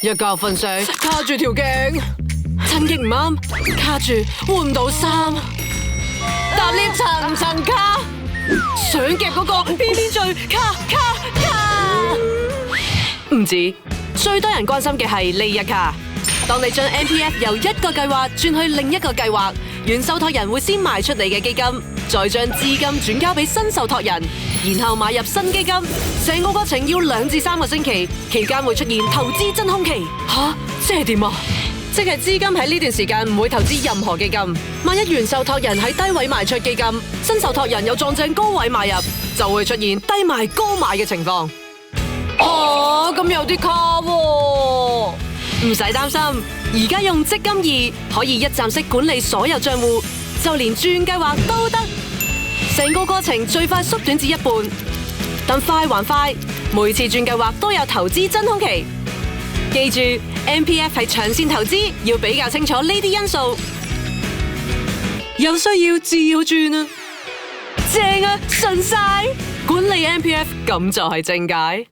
一覺瞓醒卡住條頸，趁極唔啱卡住換唔到衫，搭 lift 層層卡，想夾嗰個偏偏最卡。唔止，最多人關心嘅係呢一卡。當你將 MPF 由一個計劃轉去另一個計劃，原受託人會先賣出你嘅基金，再將資金轉交俾新受託人，然後買入新基金。成個過程要2至3個星期，期間會出現投資真空期。吓，即係點啊？即係資金喺呢段時間唔會投資任何基金。萬一原受託人喺低位賣出基金，新受託人又撞正高位買入，就會出現低賣高買嘅情況。咁有啲卡喎。唔使擔心，而家用積金易可以一站式管理所有賬戶，就連轉計劃都得。成個過程最快縮短至一半，但快還快，每次轉計劃都有投資真空期。記住 ，MPF 係長線投資，要比較清楚呢啲因素。有需要自要轉啊！正啊，順晒！管理 MPF 咁就係正解。